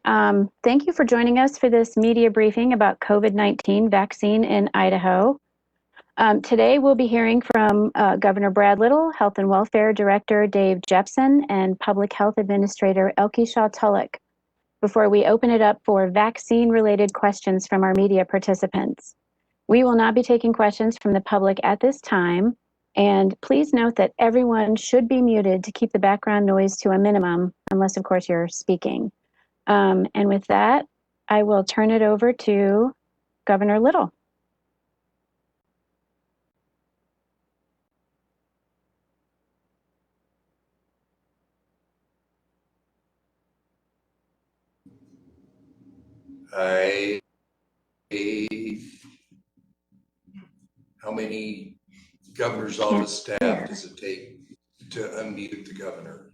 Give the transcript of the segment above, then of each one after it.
Thank you for joining us for this media briefing about COVID-19 vaccine in Idaho. Today we'll be hearing from Governor Brad Little, Health and Welfare Director Dave Jepson, and Public Health Administrator Elke Shaw-Tulloch before we open it up for vaccine-related questions from our media participants. We will not be taking questions from the public at this time, and please note that everyone should be muted to keep the background noise to a minimum, unless of course you're speaking. And with that, I will turn it over to Governor Little. How many governor's office staff does it take to unmute the governor?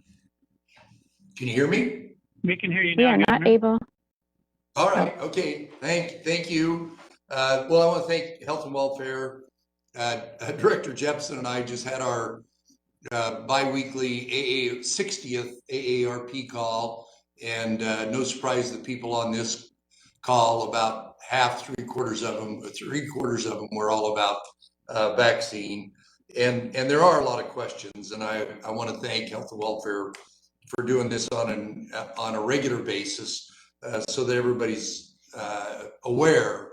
Can you hear me? We can hear you now. We are not able. All right. Okay. Thank you. Well, I want to thank Health and Welfare. Director Jepson and I just had our bi-weekly 60th AARP call, and no surprise that people on this call, about three-quarters of them were all about vaccine. And there are a lot of questions, and I want to thank Health and Welfare for doing this on a regular basis so that everybody's aware.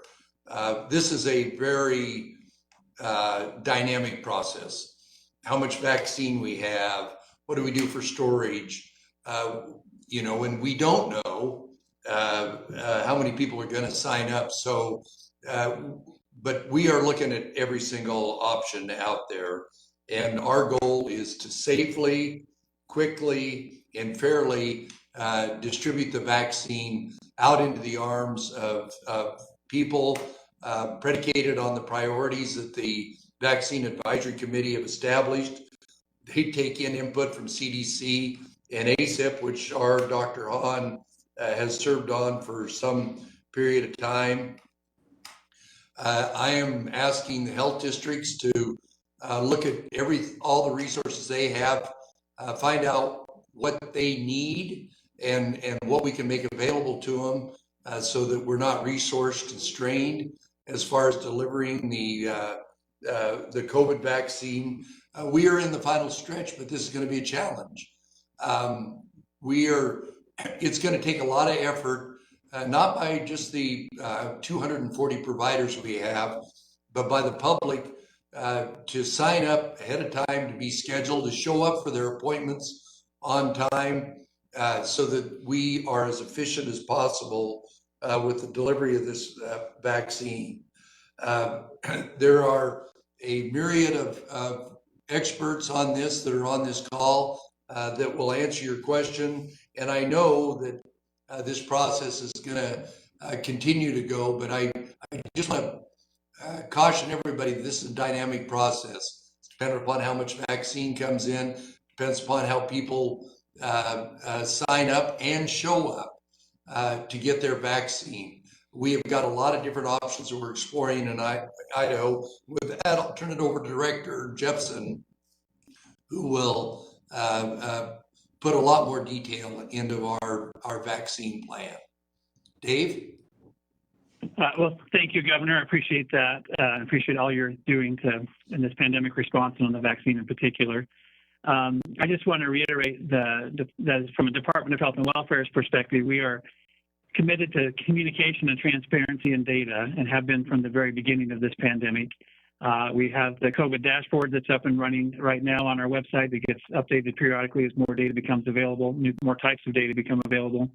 This is a very dynamic process. How much vaccine we have, what do we do for storage? And we don't know how many people are going to sign up. So, but we are looking at every single option out there. And our goal is to safely, quickly, and fairly distribute the vaccine out into the arms of people, predicated on the priorities that the Vaccine Advisory Committee have established. They take in input from CDC and ACIP, which our Dr. Hahn has served on for some period of time. I am asking the health districts to look at all the resources they have, find out what they need and what we can make available to them so that we're not resource constrained as far as delivering the COVID vaccine. We are in the final stretch, but this is going to be a challenge. It's going to take a lot of effort, not by just the 240 providers we have, but by the public to sign up ahead of time, to be scheduled, to show up for their appointments on time, so that we are as efficient as possible with the delivery of this vaccine. There are a myriad of experts on this that are on this call that will answer your question. And I know that this process is going to continue to go, but I just want to caution everybody that this is a dynamic process. It's dependent upon how much vaccine comes in, depends upon how people sign up and show up to get their vaccine. We have got a lot of different options that we're exploring in Idaho. With that, I'll turn it over to Director Jepson, who will put a lot more detail into our vaccine plan. Dave? Well, thank you, Governor. I appreciate that. I appreciate all you're doing in this pandemic response and on the vaccine in particular. I just want to reiterate that from a Department of Health and Welfare's perspective, we are committed to communication and transparency and data, and have been from the very beginning of this pandemic. We have the COVID dashboard that's up and running right now on our website that gets updated periodically as more data becomes available, more types of data become available.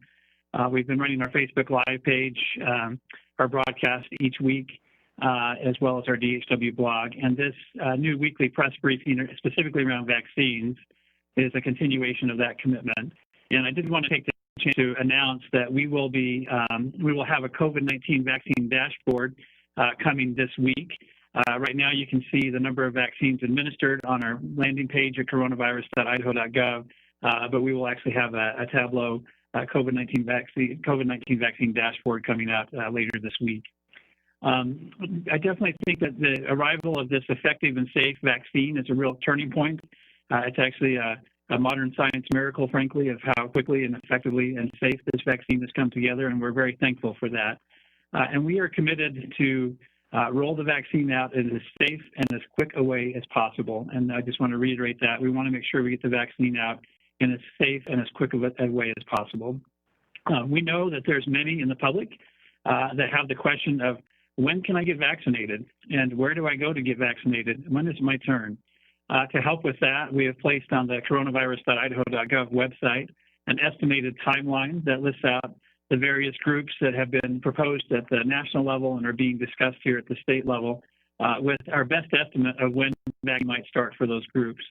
We've been running our Facebook Live page, our broadcast each week, as well as our DHW blog. And this new weekly press briefing, specifically around vaccines, is a continuation of that commitment. And I did want to take the chance to announce that we will have a COVID-19 vaccine dashboard coming this week. Right now, you can see the number of vaccines administered on our landing page at coronavirus.idaho.gov, but we will actually have a Tableau COVID-19 vaccine dashboard coming out later this week. I definitely think that the arrival of this effective and safe vaccine is a real turning point. It's actually a modern science miracle, frankly, of how quickly and effectively and safe this vaccine has come together, and we're very thankful for that. And we are committed to roll the vaccine out in as safe and as quick a way as possible. And I just want to reiterate that. We want to make sure we get the vaccine out in as safe and as quick of a way as possible. We know that there's many in the public that have the question of, when can I get vaccinated? And where do I go to get vaccinated? When is my turn? To help with that, we have placed on the coronavirus.idaho.gov website an estimated timeline that lists out the various groups that have been proposed at the national level and are being discussed here at the state level, with our best estimate of when vaccine might start for those groups.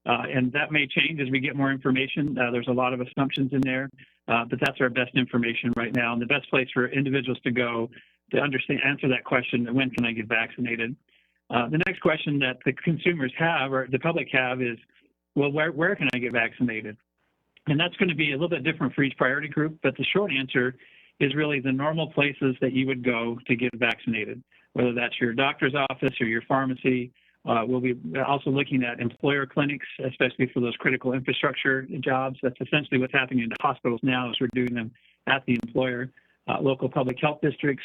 And that may change as we get more information. There's a lot of assumptions in there, but that's our best information right now. And the best place for individuals to go to answer that question, when can I get vaccinated? The next question that the consumers have, or the public have, is, well, where can I get vaccinated? And that's going to be a little bit different for each priority group, but the short answer is really the normal places that you would go to get vaccinated, whether that's your doctor's office or your pharmacy. We'll be also looking at employer clinics, especially for those critical infrastructure jobs. That's essentially what's happening in the hospitals now, is we're doing them at the employer. Local public health districts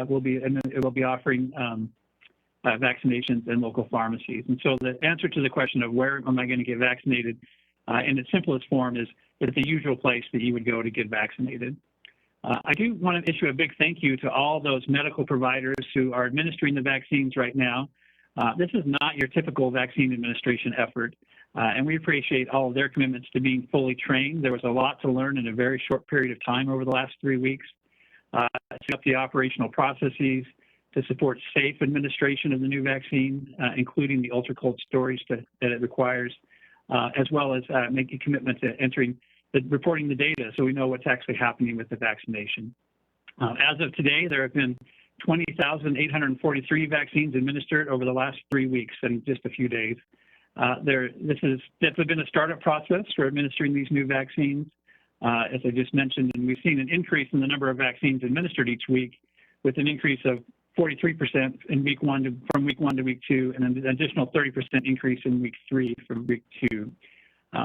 will be offering vaccinations in local pharmacies. And so the answer to the question of where am I going to get vaccinated in its simplest form is the usual place that you would go to get vaccinated. I do want to issue a big thank you to all those medical providers who are administering the vaccines right now. This is not your typical vaccine administration effort, and we appreciate all of their commitments to being fully trained. There was a lot to learn in a very short period of time over the last 3 weeks. Set up the operational processes to support safe administration of the new vaccine, including the ultra-cold storage that it requires, as well as make a commitment to reporting the data so we know what's actually happening with the vaccination. As of today, there have been 20,843 vaccines administered over the last 3 weeks in just a few days. This has definitely been a startup process for administering these new vaccines. As I just mentioned, and we've seen an increase in the number of vaccines administered each week, with an increase of 43% in from week one to week 2, and an additional 30% increase in week 3 from week 2.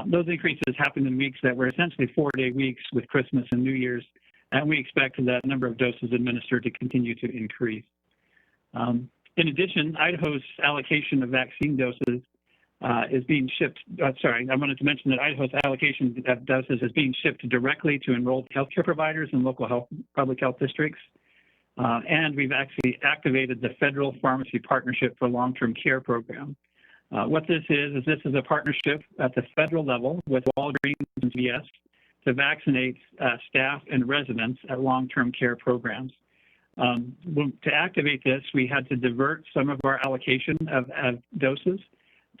Those increases happened in weeks that were essentially 4-day weeks with Christmas and New Year's, and we expect that number of doses administered to continue to increase. In addition, Idaho's allocation of vaccine doses is being shipped. I wanted to mention that Idaho's allocation of doses is being shipped directly to enrolled healthcare providers and local public health districts. And we've actually activated the Federal Pharmacy Partnership for Long-Term Care Program. What this is a partnership at the federal level with Walgreens and CVS to vaccinate staff and residents at long-term care programs. To activate this, we had to divert some of our allocation of doses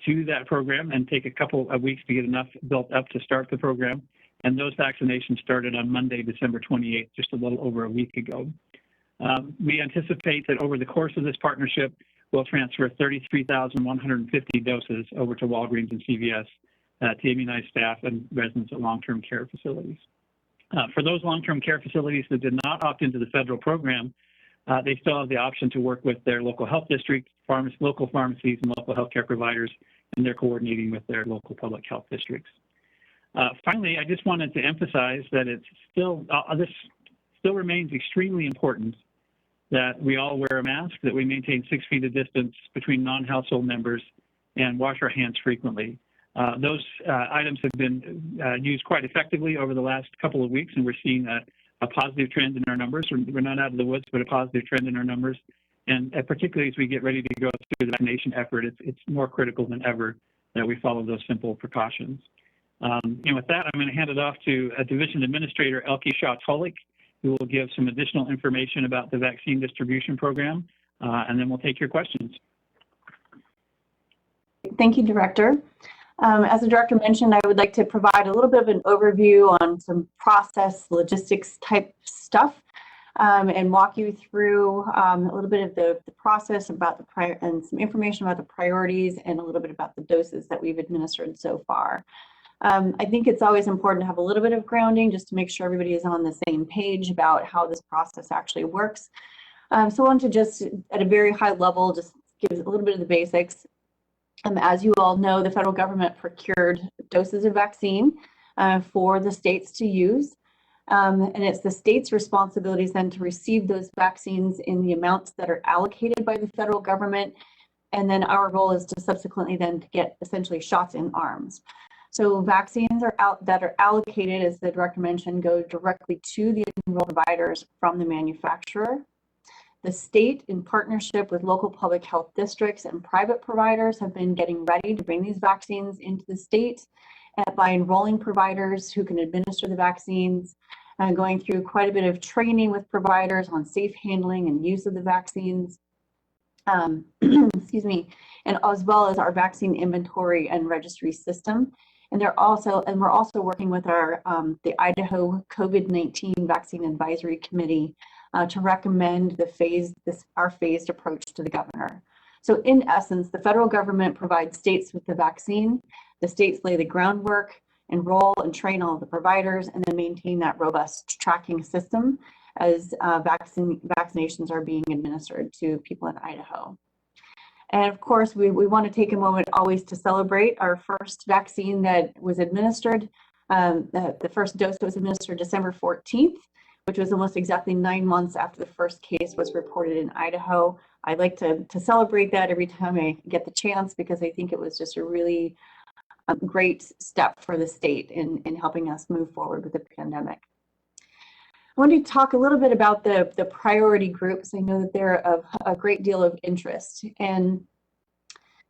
to that program and take a couple of weeks to get enough built up to start the program. And those vaccinations started on Monday, December 28th, just a little over a week ago. We anticipate that over the course of this partnership, we'll transfer 33,150 doses over to Walgreens and CVS to immunize staff and residents at long-term care facilities. For those long-term care facilities that did not opt into the federal program, they still have the option to work with their local health district, local pharmacies, and local healthcare providers, and they're coordinating with their local public health districts. Finally, I just wanted to emphasize that it's still this still remains extremely important that we all wear a mask, that we maintain 6 feet of distance between non-household members, and wash our hands frequently. Those items have been used quite effectively over the last couple of weeks, and we're seeing a positive trend in our numbers. We're not out of the woods, but a positive trend in our numbers. And particularly as we get ready to go through the vaccination effort, it's more critical than ever that we follow those simple precautions. And with that, I'm going to hand it off to Division Administrator Elke Shaw-Tulloch, who will give some additional information about the vaccine distribution program, and then we'll take your questions. Thank you, Director. As the Director mentioned, I would like to provide a little bit of an overview on some process logistics type stuff and walk you through a little bit of the process about and some information about the priorities and a little bit about the doses that we've administered so far. I think it's always important to have a little bit of grounding just to make sure everybody is on the same page about how this process actually works. So I want to just, at a very high level, just give a little bit of the basics. As you all know, the federal government procured doses of vaccine for the states to use. And it's the state's responsibilities then to receive those vaccines in the amounts that are allocated by the federal government. And then our role is to subsequently then to get essentially shots in arms. So vaccines that are allocated, as the director mentioned, go directly to the enrolled providers from the manufacturer. The state, in partnership with local public health districts and private providers, have been getting ready to bring these vaccines into the state by enrolling providers who can administer the vaccines, going through quite a bit of training with providers on safe handling and use of the vaccines. Excuse me, and as well as our vaccine inventory and registry system. And we're also working with our the Idaho COVID-19 Vaccine Advisory Committee to recommend our phased approach to the governor. So in essence, the federal government provides states with the vaccine, the states lay the groundwork, enroll and train all of the providers, and then maintain that robust tracking system as vaccinations are being administered to people in Idaho. And of course, we want to take a moment always to celebrate our first vaccine that was administered. The first dose was administered December 14th, which was almost exactly 9 months after the first case was reported in Idaho. I like to celebrate that every time I get the chance, because I think it was just a really great step for the state in helping us move forward with the pandemic. I want to talk a little bit about the priority groups. I know that they're of a great deal of interest. And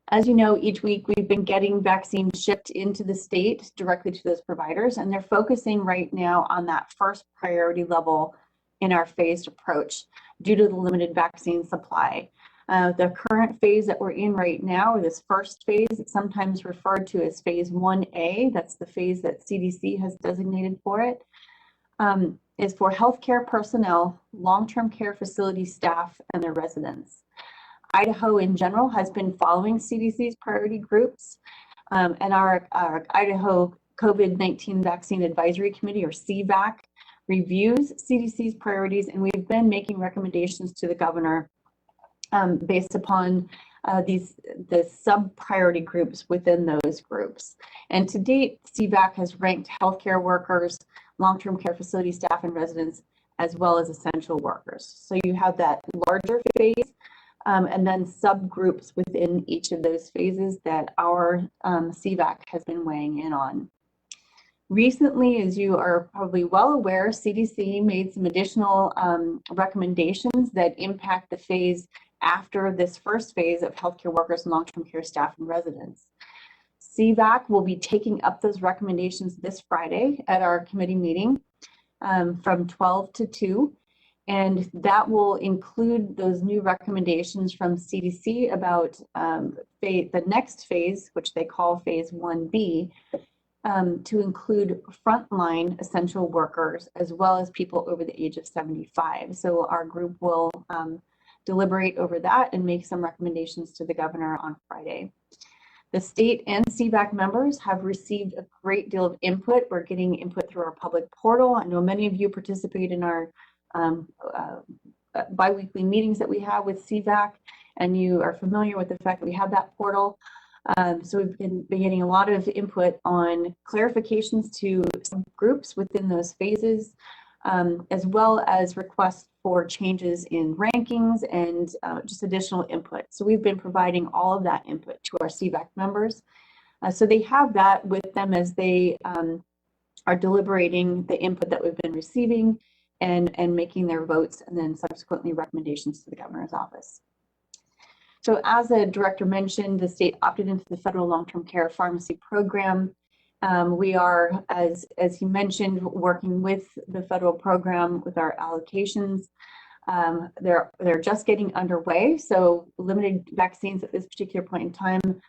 as you know, each week we've been getting vaccines shipped into the state directly to those providers, and they're focusing right now on that first priority level in our phased approach due to the limited vaccine supply. The current phase that we're in right now, or this first phase, it's sometimes referred to as phase 1A, that's the phase that CDC has designated for it, is for healthcare personnel, long-term care facility staff, and their residents. Idaho in general has been following CDC's priority groups, and our Idaho COVID-19 Vaccine Advisory Committee, or CVAC, reviews CDC's priorities, and we've been making recommendations to the governor based upon the sub-priority groups within those groups. And to date, CVAC has ranked healthcare workers, long-term care facility staff and residents, as well as essential workers. So you have that larger phase, and then subgroups within each of those phases that our CVAC has been weighing in on. Recently, as you are probably well aware, CDC made some additional recommendations that impact the phase after this first phase of healthcare workers, long-term care staff, and residents. CVAC will be taking up those recommendations this Friday at our committee meeting from 12 to 2. And that will include those new recommendations from CDC about the next phase, which they call phase 1B, to include frontline essential workers as well as people over the age of 75. So our group will deliberate over that and make some recommendations to the governor on Friday. The state and CVAC members have received a great deal of input. We're getting input through our public portal. I know many of you participate in our bi-weekly meetings that we have with CVAC, and you are familiar with the fact that we have that portal. So we've been getting a lot of input on clarifications to some groups within those phases, as well as requests for changes in rankings and just additional input. So we've been providing all of that input to our CVAC members. So they have that with them as they are deliberating the input that we've been receiving and making their votes, and then subsequently recommendations to the governor's office. So as the director mentioned, the state opted into the federal long-term care pharmacy program. We are, as he mentioned, working with the federal program with our allocations. They're just getting underway, so limited vaccines at this particular point in time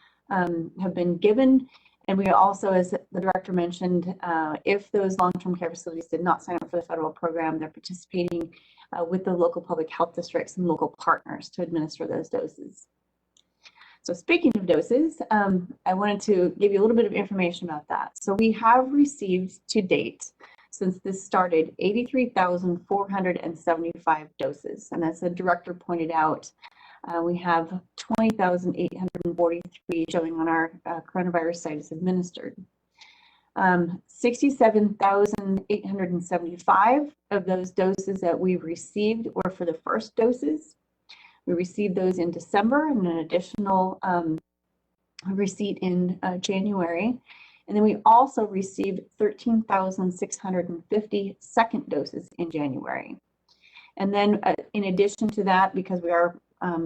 have been given. And we also, as the director mentioned, if those long-term care facilities did not sign up for the federal program, they're participating with the local public health districts and local partners to administer those doses. So speaking of doses, I wanted to give you a little bit of information about that. So we have received to date, since this started, 83,475 doses. And as the director pointed out, We have 20,843 showing on our coronavirus site as administered. 67,875 of those doses that we've received were for the first doses. We received those in December and an additional receipt in January. And then we also received 13,650 second doses in January. And then in addition to that, because we are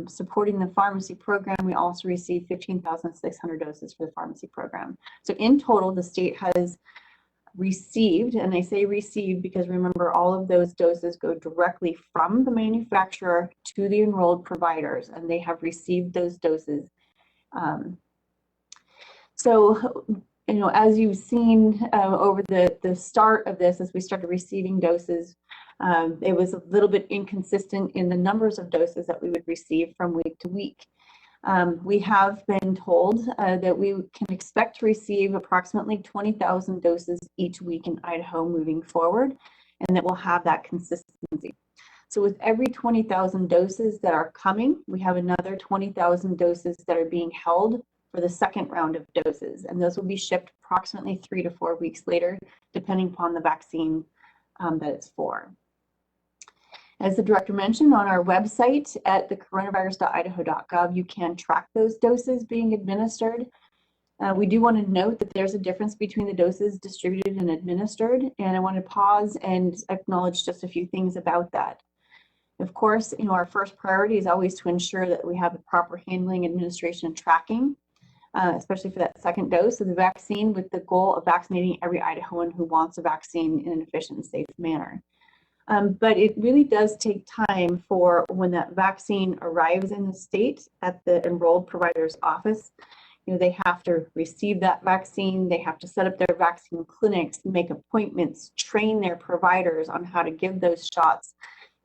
supporting the pharmacy program, we also received 15,600 doses for the pharmacy program. So in total, the state has received, and I say received because remember, all of those doses go directly from the manufacturer to the enrolled providers, and they have received those doses. So, you know, as you've seen over the start of this, as we started receiving doses, it was a little bit inconsistent in the numbers of doses that we would receive from week to week. We have been told that we can expect to receive approximately 20,000 doses each week in Idaho moving forward, and that we'll have that consistency. So with every 20,000 doses that are coming, we have another 20,000 doses that are being held for the second round of doses, and those will be shipped approximately 3 to 4 weeks later, depending upon the vaccine that it's for. As the director mentioned, on our website at the coronavirus.idaho.gov, you can track those doses being administered. We do want to note that there's a difference between the doses distributed and administered, and I want to pause and acknowledge just a few things about that. Of course, you know, our first priority is always to ensure that we have the proper handling, administration, and tracking, especially for that second dose of the vaccine, with the goal of vaccinating every Idahoan who wants a vaccine in an efficient and safe manner. But it really does take time for when that vaccine arrives in the state at the enrolled provider's office. You know, they have to receive that vaccine, they have to set up their vaccine clinics, make appointments, train their providers on how to give those shots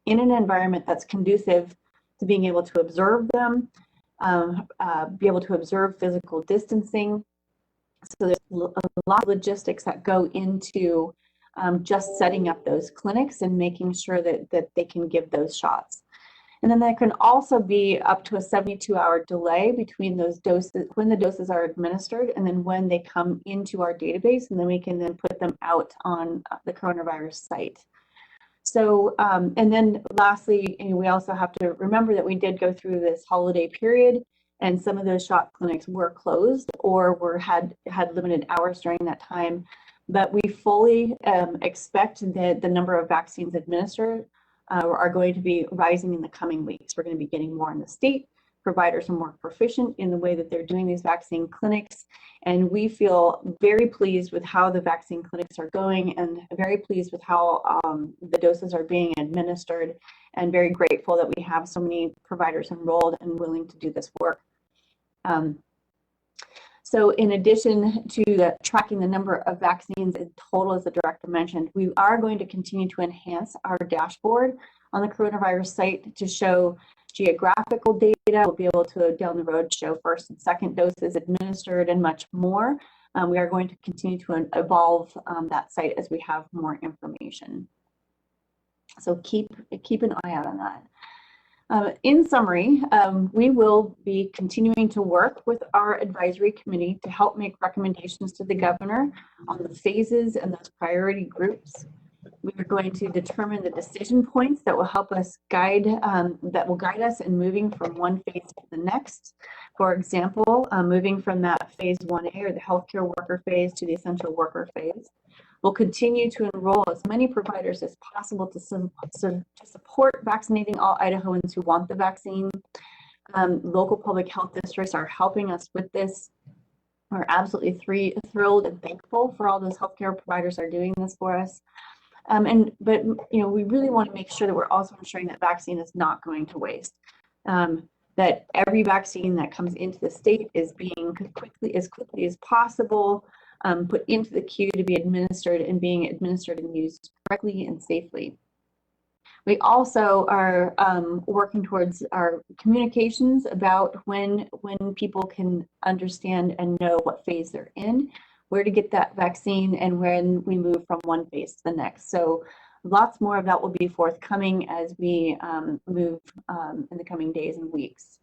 in an environment that's conducive to being able to observe them, be able to observe physical distancing. So there's a lot of logistics that go into just setting up those clinics and making sure that they can give those shots. And then there can also be up to a 72-hour delay between those doses, when the doses are administered and then when they come into our database, and then we can then put them out on the coronavirus site. So, and then lastly, we also have to remember that we did go through this holiday period, and some of those shot clinics were closed or had limited hours during that time. But we fully expect that the number of vaccines administered are going to be rising in the coming weeks. We're going to be getting more in the state. Providers are more proficient in the way that they're doing these vaccine clinics. And we feel very pleased with how the vaccine clinics are going, and very pleased with how the doses are being administered, and very grateful that we have so many providers enrolled and willing to do this work. So in addition to tracking the number of vaccines in total, as the director mentioned, we are going to continue to enhance our dashboard on the coronavirus site to show geographical data. We'll be able to, down the road, show first and second doses administered and much more. We are going to continue to evolve that site as we have more information. So keep an eye out on that. In summary, we will be continuing to work with our advisory committee to help make recommendations to the governor on the phases and those priority groups. We are going to determine the decision points that will help us guide us in moving from one phase to the next. For example, moving from that phase 1A or the healthcare worker phase to the essential worker phase. We'll continue to enroll as many providers as possible to support vaccinating all Idahoans who want the vaccine. Local public health districts are helping us with this. We're absolutely thrilled and thankful for all those healthcare providers are doing this for us. But you know, we really want to make sure that we're also ensuring that vaccine is not going to waste. That every vaccine that comes into the state is being as quickly as possible put into the queue to be administered, and being administered and used correctly and safely. We also are working towards our communications about when people can understand and know what phase they're in, where to get that vaccine, and when we move from one phase to the next. So lots more of that will be forthcoming as we move in the coming days and weeks.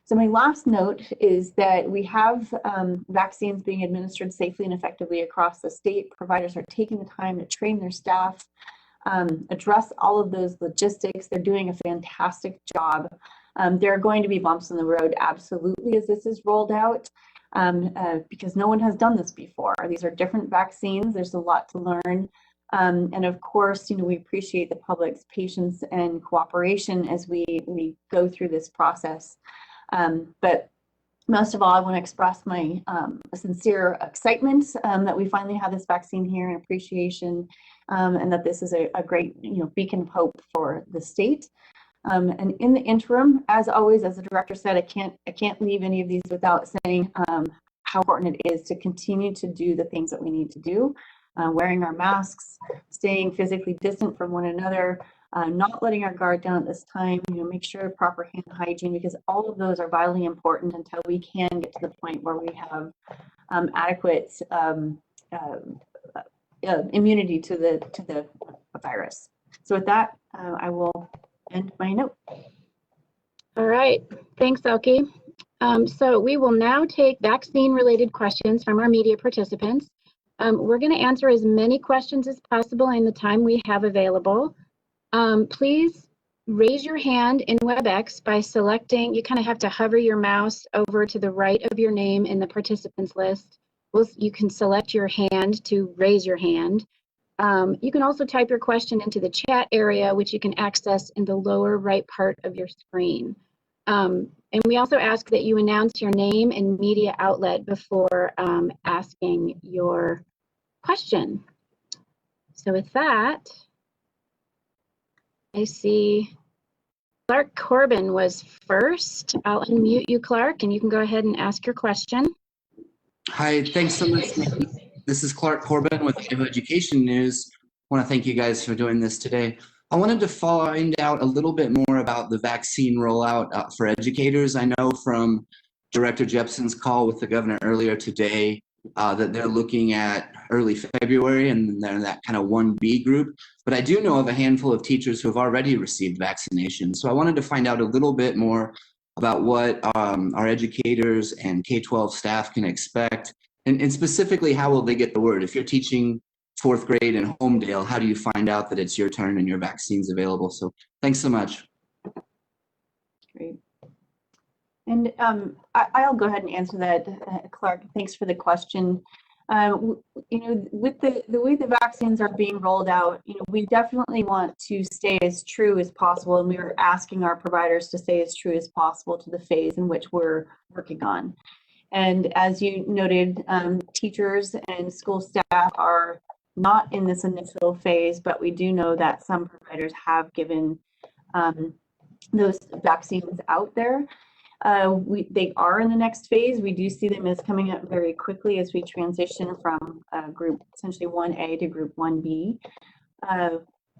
So my last note is that we have vaccines being administered safely and effectively across the state. Providers are taking the time to train their staff, address all of those logistics. They're doing a fantastic job. There are going to be bumps in the road, absolutely, as this is rolled out, because no one has done this before. These are different vaccines. There's a lot to learn. And of course, we appreciate the public's patience and cooperation as we go through this process. But most of all, I want to express my sincere excitement that we finally have this vaccine here, and appreciation, and that this is a great beacon of hope for the state. And in the interim, as always, as the director said, I can't leave any of these without saying how important it is to continue to do the things that we need to do, wearing our masks, staying physically distant from one another, not letting our guard down at this time, make sure proper hand hygiene, because all of those are vitally important until we can get to the point where we have adequate immunity to the virus. So with that, I will end my note. All right, thanks, Elke. So we will now take vaccine-related questions from our media participants. We're going to answer as many questions as possible in the time we have available. Please raise your hand in WebEx by selecting, you kind of have to hover your mouse over to the right of your name in the participants list. You can select your hand to raise your hand. You can also type your question into the chat area, which you can access in the lower right part of your screen. And we also ask that you announce your name and media outlet before asking your question. So with that, I see Clark Corbin was first. I'll unmute you, Clark, and you can go ahead and ask your question. Hi, thanks so much, Nikki. This is Clark Corbin with Idaho Education News. I want to thank you guys for doing this today. I wanted to find out a little bit more about the vaccine rollout for educators. I know from Director Jepson's call with the governor earlier today that they're looking at early February, and they're in that kind of 1B group. But I do know of a handful of teachers who have already received vaccination. So I wanted to find out a little bit more about what our educators and K-12 staff can expect, and specifically, how will they get the word? If you're teaching 4th grade in Homedale, how do you find out that it's your turn and your vaccine's available? So thanks so much. Great. And I'll go ahead and answer that, Clark. Thanks for the question. With the way the vaccines are being rolled out, we definitely want to stay as true as possible, and we are asking our providers to stay as true as possible to the phase in which we're working on. And as you noted, teachers and school staff are not in this initial phase, but we do know that some providers have given those vaccines out there. They are in the next phase. We do see them as coming up very quickly as we transition from group essentially 1A to group 1B.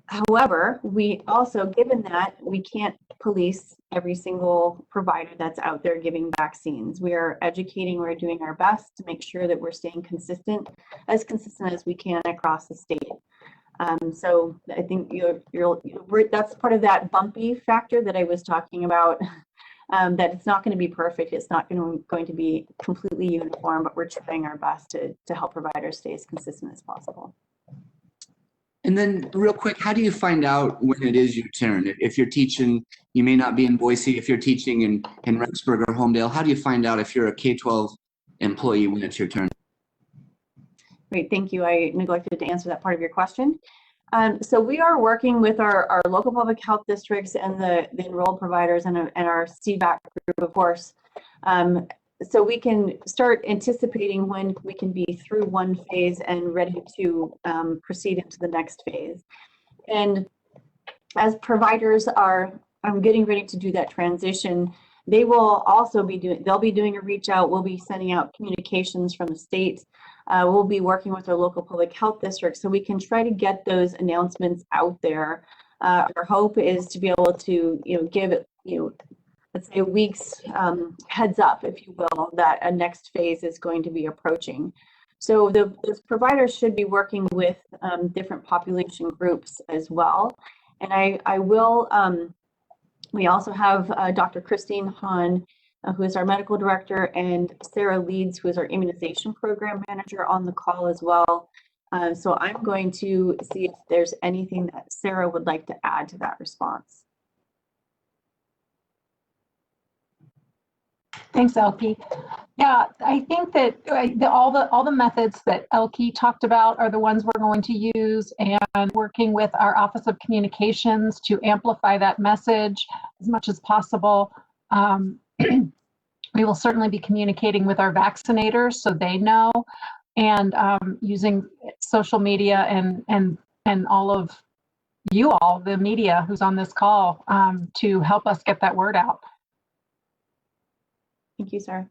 However, we also, given that we can't police every single provider that's out there giving vaccines, we are educating, we're doing our best to make sure that we're staying consistent as we can across the state. So I think that's part of that bumpy factor that I was talking about, that it's not going to be perfect, it's not going to be completely uniform, but we're trying our best to help providers stay as consistent as possible. And then real quick, how do you find out when it is your turn? If you're teaching, you may not be in Boise. If you're teaching in Renssburg or Homedale, how do you find out if you're a K-12 employee when it's your turn? Great, thank you. I neglected to answer that part of your question. So we are working with our local public health districts and the enrolled providers and our CVAC group, of course, so we can start anticipating when we can be through one phase and ready to proceed into the next phase. And as providers are getting ready to do that transition, they will also be doing a reach out. We'll be sending out communications from the state. We'll be working with our local public health districts so we can try to get those announcements out there. Our hope is to be able to give it let's say a week's heads up, if you will, that a next phase is going to be approaching. So those providers should be working with different population groups as well. And I will, we also have Dr. Christine Hahn who is our medical director, and Sarah Leeds, who is our immunization program manager, on the call as well. So I'm going to see if there's anything that Sarah would like to add to that response. Thanks, Elke. Yeah, I think that all the methods that Elke talked about are the ones we're going to use, and working with our Office of Communications to amplify that message as much as possible. We will certainly be communicating with our vaccinators so they know, and using social media and all of you all, the media who's on this call, to help us get that word out. Thank you, Sarah.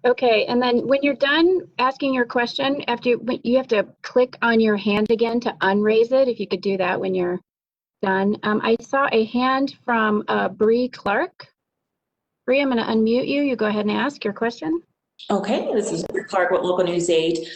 Okay, and then when you're done asking your question, you have to click on your hand again to unraise it. If you could do that when you're done. I saw a hand from Bree Clark. Bree, I'm going to unmute you. You go ahead and ask your question. Okay, this is Bree Clark with Local News 8.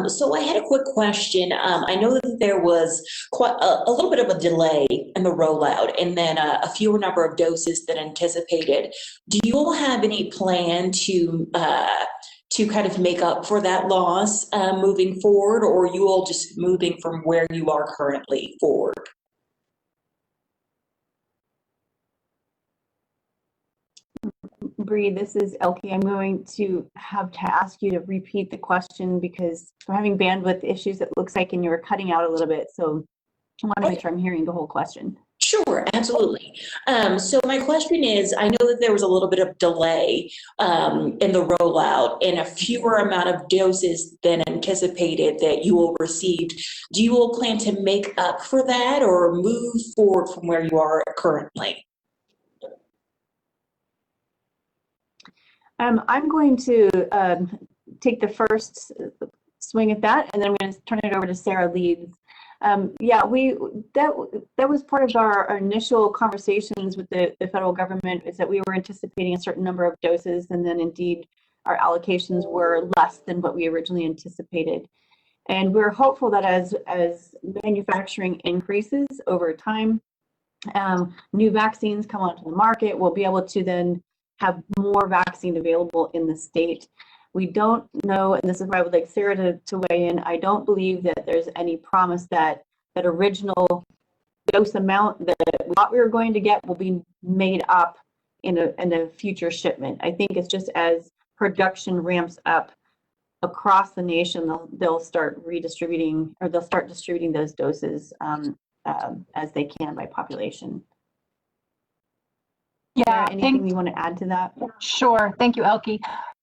So I had a quick question. I know that there was quite a little bit of a delay in the rollout, and then a fewer number of doses than anticipated. Do you all have any plan to kind of make up for that loss moving forward, or are you all just moving from where you are currently forward? Bree, this is Elke. I'm going to have to ask you to repeat the question because I'm having bandwidth issues, it looks like, and you were cutting out a little bit. So I want to make sure I'm hearing the whole question. Sure, absolutely. So my question is, I know that there was a little bit of delay in the rollout and a fewer amount of doses than anticipated that you all received. Do you all plan to make up for that or move forward from where you are currently? I'm going to take the first swing at that, and then I'm going to turn it over to Sarah Leeds. Yeah, that was part of our initial conversations with the federal government, is that we were anticipating a certain number of doses, and then indeed our allocations were less than what we originally anticipated. And we're hopeful that as manufacturing increases over time, new vaccines come onto the market, we'll be able to then have more vaccine available in the state. We don't know, and this is where I would like Sarah to weigh in, I don't believe that there's any promise that that original dose amount that we thought we were going to get will be made up in a future shipment. I think it's just as production ramps up across the nation, they'll start redistributing, or they'll start distributing those doses as they can by population. Yeah, anything you want to add to that? Sure. Thank you, Elke.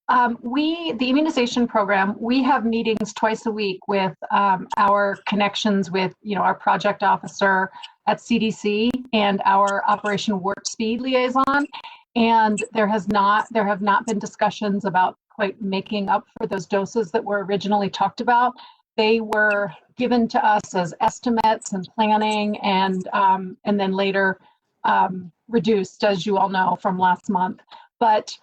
The immunization program, we have meetings twice a week with our connections with, our project officer at CDC and our Operation Warp Speed liaison. And there have not been discussions about quite making up for those doses that were originally talked about. They were given to us as estimates and planning, and then later reduced, as you all know, from last month. But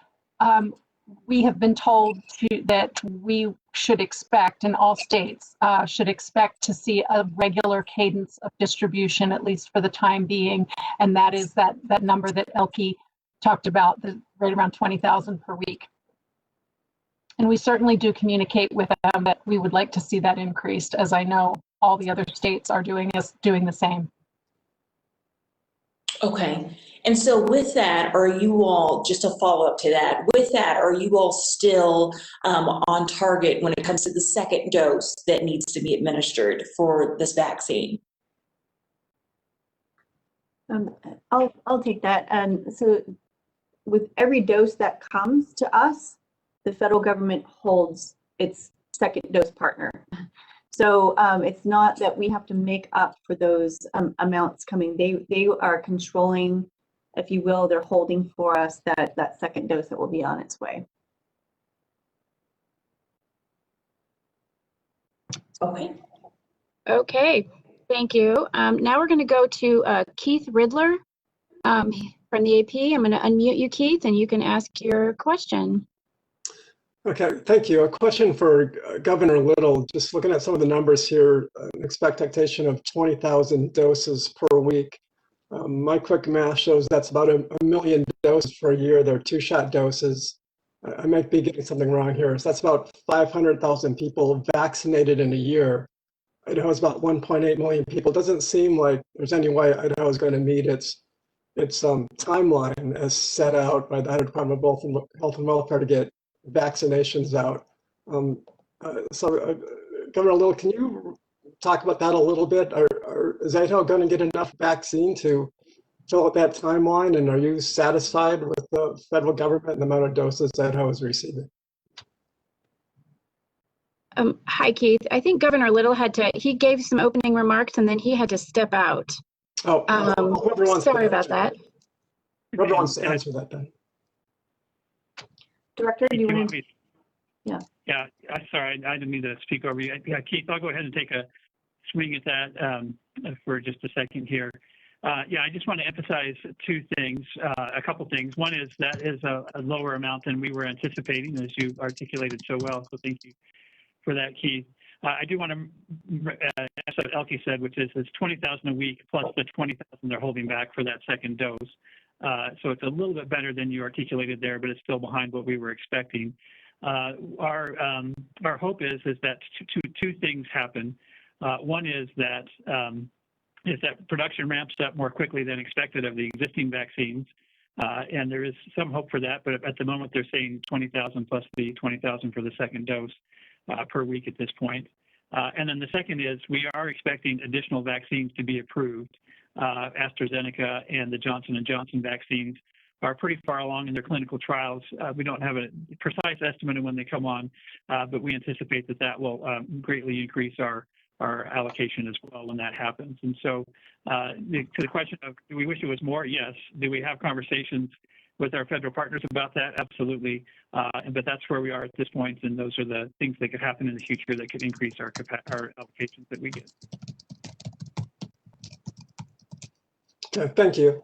we have been told that we should expect, in all states, should expect to see a regular cadence of distribution, at least for the time being. And that is that number that Elke talked about, right around 20,000 per week. And we certainly do communicate with them that we would like to see that increased, as I know all the other states are doing the same. Okay. And so with that, are you all, just a follow-up to that, with that, are you all still on target when it comes to the second dose that needs to be administered for this vaccine? I'll take that. So with every dose that comes to us, the federal government holds its second dose partner. So it's not that we have to make up for those amounts coming. They are controlling, if you will, they're holding for us that second dose that will be on its way. Okay. Okay, thank you. Now we're going to go to Keith Ridler from the AP. I'm going to unmute you, Keith, and you can ask your question. Okay, thank you. A question for Governor Little. Just looking at some of the numbers here, an expectation of 20,000 doses per week. My quick math shows that's about a million doses for a year. They're 2-shot doses. I might be getting something wrong here. So that's about 500,000 people vaccinated in a year. Idaho has about 1.8 million people. It doesn't seem like there's any way Idaho is going to meet its timeline as set out by the Idaho Department of Health and Welfare to get vaccinations out. Governor Little, can you talk about that a little bit? Is Idaho going to get enough vaccine to fill out that timeline? And are you satisfied with the federal government and the amount of doses Idaho is receiving? Hi, Keith. I think Governor Little he gave some opening remarks and then he had to step out. Oh, whoever wants Sorry to about that. Whoever wants to answer that then. Director, do you want to? Yeah. Yeah, sorry, I didn't mean to speak over you. Yeah, Keith, I'll go ahead and take a swing at that for just a second here. Yeah, I just want to emphasize two things, a couple things. One is that is a lower amount than we were anticipating, as you articulated so well. So thank you for that, Keith. I do want to as Elke said, which is it's 20,000 a week plus the 20,000 they're holding back for that second dose. So it's a little bit better than you articulated there, but it's still behind what we were expecting. Our hope is that two things happen. One is that production ramps up more quickly than expected of the existing vaccines, and there is some hope for that. But at the moment, they're saying 20,000 plus the 20,000 for the second dose per week at this point. And then the second is we are expecting additional vaccines to be approved. AstraZeneca and the Johnson & Johnson vaccines are pretty far along in their clinical trials. We don't have a precise estimate of when they come on, but we anticipate that will greatly increase our allocation as well when that happens. And so to the question of do we wish it was more? Yes. Do we have conversations with our federal partners about that? Absolutely. But that's where we are at this point, and those are the things that could happen in the future that could increase our allocations that we get. Okay, thank you.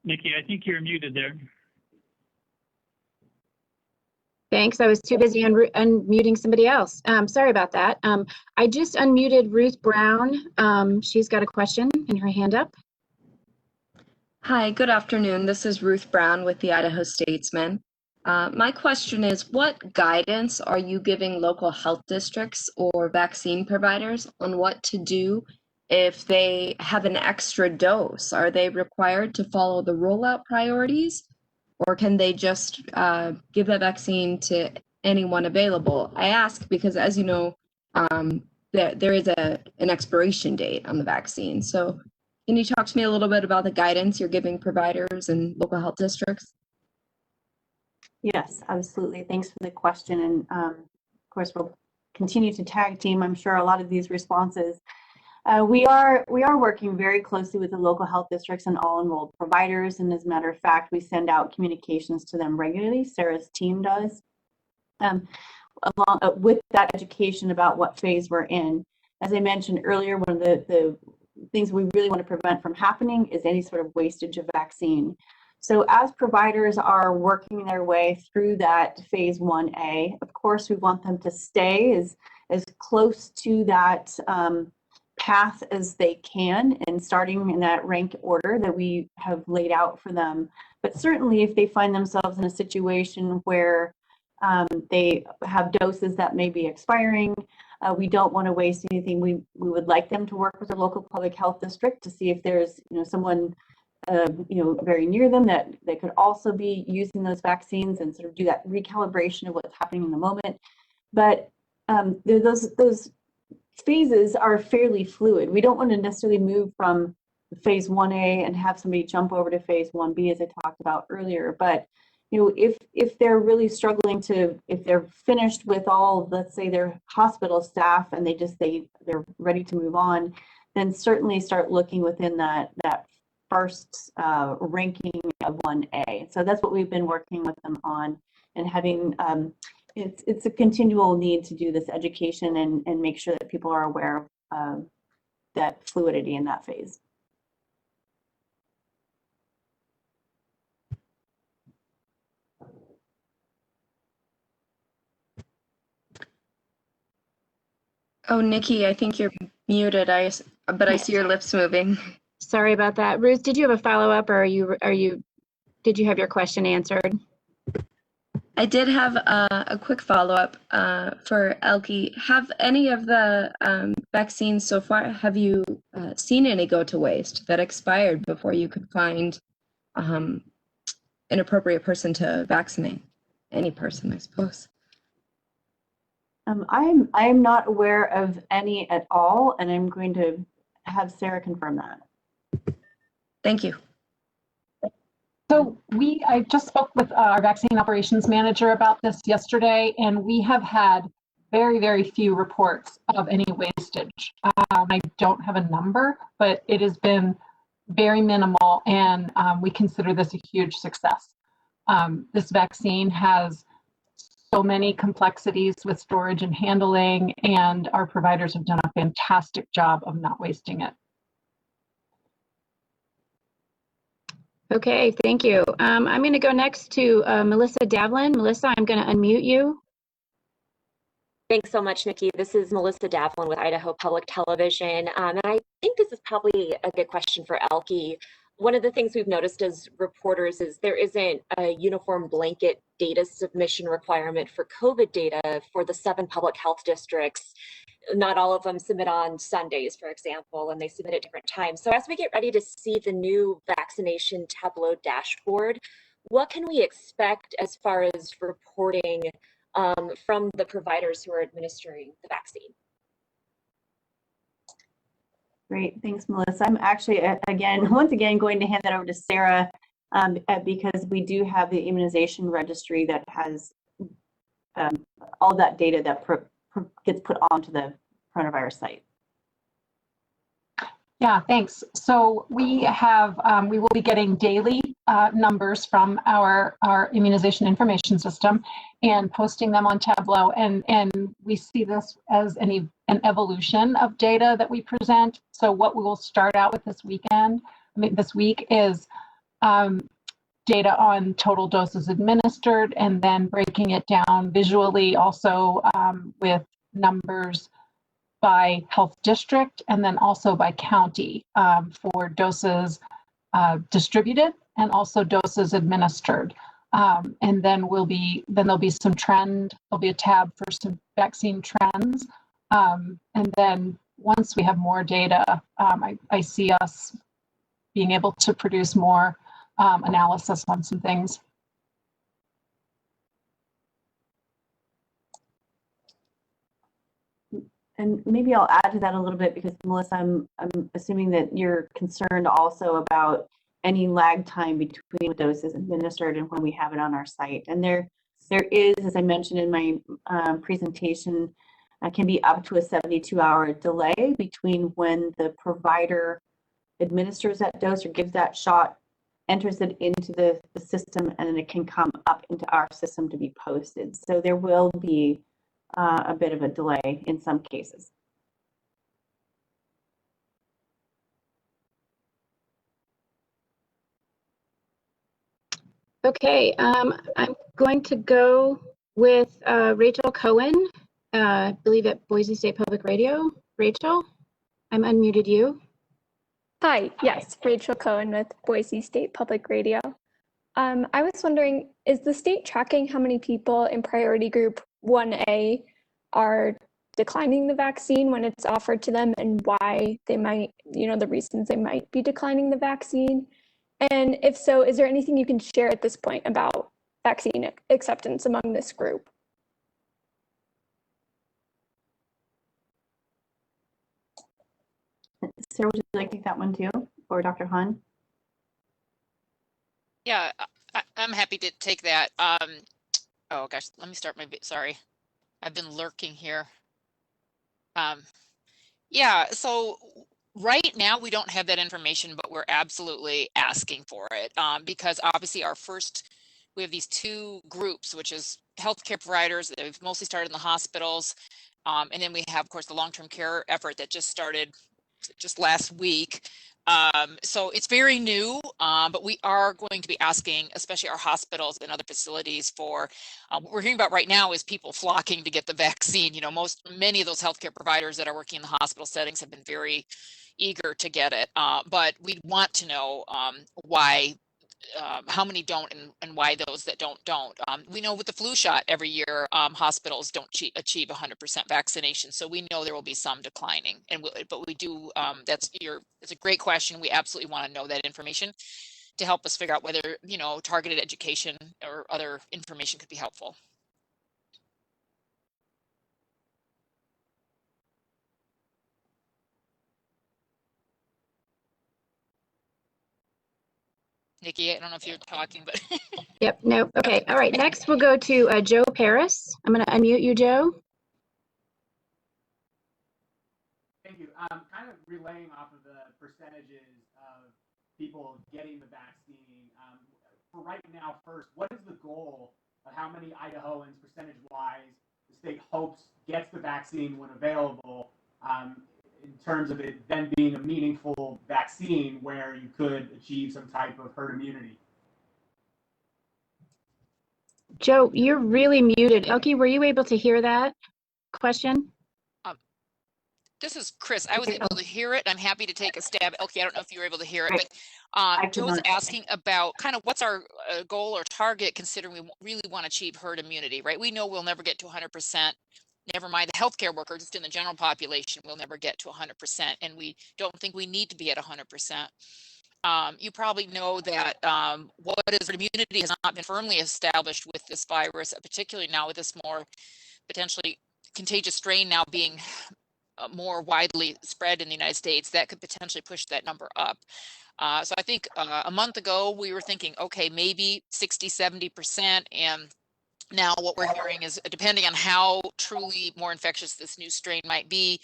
Nikki, I think you're muted there. Thanks. I was too busy unmuting somebody else. Sorry about that. I just unmuted Ruth Brown. She's got a question and her hand up. Hi, good afternoon. This is Ruth Brown with the Idaho Statesman. My question is, what guidance are you giving local health districts or vaccine providers on what to do if they have an extra dose? Are they required to follow the rollout priorities, or can they just give the vaccine to anyone available? I ask because, as you know, there is an expiration date on the vaccine. So can you talk to me a little bit about the guidance you're giving providers and local health districts? Yes, absolutely. Thanks for the question. And of course, we'll continue to tag team, I'm sure, a lot of these responses. We are working very closely with the local health districts and all enrolled providers. And as a matter of fact, we send out communications to them regularly. Sarah's team does, along with that education about what phase we're in. As I mentioned earlier, one of the things we really want to prevent from happening is any sort of wastage of vaccine. So as providers are working their way through that phase 1A, of course, we want them to stay as close to that path as they can, and starting in that rank order that we have laid out for them. But certainly if they find themselves in a situation where they have doses that may be expiring, we don't want to waste anything. We would like them to work with the local public health district to see if there's someone very near them that they could also be using those vaccines, and sort of do that recalibration of what's happening in the moment. But those phases are fairly fluid. We don't want to necessarily move from phase 1A and have somebody jump over to phase 1B, as I talked about earlier. But if they're really struggling if they're finished with all, let's say, their hospital staff and they're ready to move on, then certainly start looking within that first ranking of 1A. So that's what we've been working with them on, and having it's a continual need to do this education and make sure that people are aware of that fluidity in that phase. Oh, Nikki, I think you're muted. But I see your lips moving. Sorry about that. Ruth, did you have a follow-up, or did you have your question answered? I did have a quick follow-up for Elke. Have any of the vaccines so far, have you seen any go to waste that expired before you could find an appropriate person to vaccinate? Any person, I suppose. I'm not aware of any at all, and I'm going to have Sarah confirm that. Thank you. So I just spoke with our vaccine operations manager about this yesterday, and we have had very, very few reports of any wastage. I don't have a number, but it has been very minimal, and we consider this a huge success. This vaccine has so many complexities with storage and handling, and our providers have done a fantastic job of not wasting it. Okay, thank you. I'm going to go next to Melissa Davlin. Melissa, I'm going to unmute you. Thanks so much, Nikki. This is Melissa Davlin with Idaho Public Television. And I think this is probably a good question for Elke. One of the things we've noticed as reporters is there isn't a uniform blanket data submission requirement for COVID data for the 7 public health districts. Not all of them submit on Sundays, for example, and they submit at different times. So as we get ready to see the new vaccination Tableau dashboard, what can we expect as far as reporting from the providers who are administering the vaccine? Great, thanks, Melissa. I'm actually, once again, going to hand that over to Sarah because we do have the immunization registry that has all that data that gets put onto the coronavirus site. Yeah, thanks. So we will be getting daily numbers from our immunization information system and posting them on Tableau. And we see this as an evolution of data that we present. So what we will start out with this week is data on total doses administered, and then breaking it down visually also with numbers by health district and then also by county for doses distributed and also doses administered. And then there'll be some trend, there'll be a tab for some vaccine trends. And then once we have more data, I see us being able to produce more analysis on some things. And maybe I'll add to that a little bit because, Melissa, I'm assuming that you're concerned also about any lag time between doses administered and when we have it on our site. And there is, as I mentioned in my presentation, can be up to a 72-hour delay between when the provider administers that dose or gives that shot, enters it into the system, and then it can come up into our system to be posted. So there will be a bit of a delay in some cases. Okay, I'm going to go with Rachel Cohen, I believe at Boise State Public Radio. Rachel, I'm unmuted you. Hi, yes, Rachel Cohen with Boise State Public Radio. I was wondering, is the state tracking how many people in priority group 1A are declining the vaccine when it's offered to them, and why they might, the reasons they might be declining the vaccine? And if so, is there anything you can share at this point about vaccine acceptance among this group? Sarah, would you like to take that one too, or Dr. Hahn? Yeah, I'm happy to take that. Oh gosh, let me start sorry. I've been lurking here. Yeah, so right now we don't have that information, but we're absolutely asking for it because obviously we have these 2 groups, which is healthcare providers that have mostly started in the hospitals. And then we have, of course, the long-term care effort that just started just last week. So it's very new, but we are going to be asking, especially our hospitals and other facilities, for what we're hearing about right now is people flocking to get the vaccine. You know, many of those healthcare providers that are working in the hospital settings have been very eager to get it, but we want to know why. How many don't and why those that don't. We know with the flu shot every year, hospitals don't achieve 100% vaccination. So we know there will be some declining, but we do, it's a great question. We absolutely want to know that information to help us figure out whether, you know, targeted education or other information could be helpful. Nikki, I don't know if you're talking, but. Yep, no, okay, all right, next we'll go to Joe Paris. I'm gonna unmute you, Joe. Thank you. Kind of relaying off of the percentages of people getting the vaccine. For right now, first, what is the goal of how many Idahoans, percentage-wise, the state hopes gets the vaccine when available, in terms of it then being a meaningful vaccine where you could achieve some type of herd immunity? Joe, you're really muted. Elke, were you able to hear that question? This is Chris. I was able to hear it. I'm happy to take a stab. Elke, I don't know if you were able to hear it, but Joe's asking about kind of what's our goal or target, considering we really want to achieve herd immunity, right? We know we'll never get to 100%. Never mind the healthcare worker, just in the general population, we'll never get to 100%, and we don't think we need to be at 100%. You probably know that what is herd immunity has not been firmly established with this virus, particularly now with this more potentially contagious strain now being more widely spread in the United States. That could potentially push that number up. So I think a month ago we were thinking, okay, maybe 60, 70%. And now what we're hearing is, depending on how truly more infectious this new strain might be,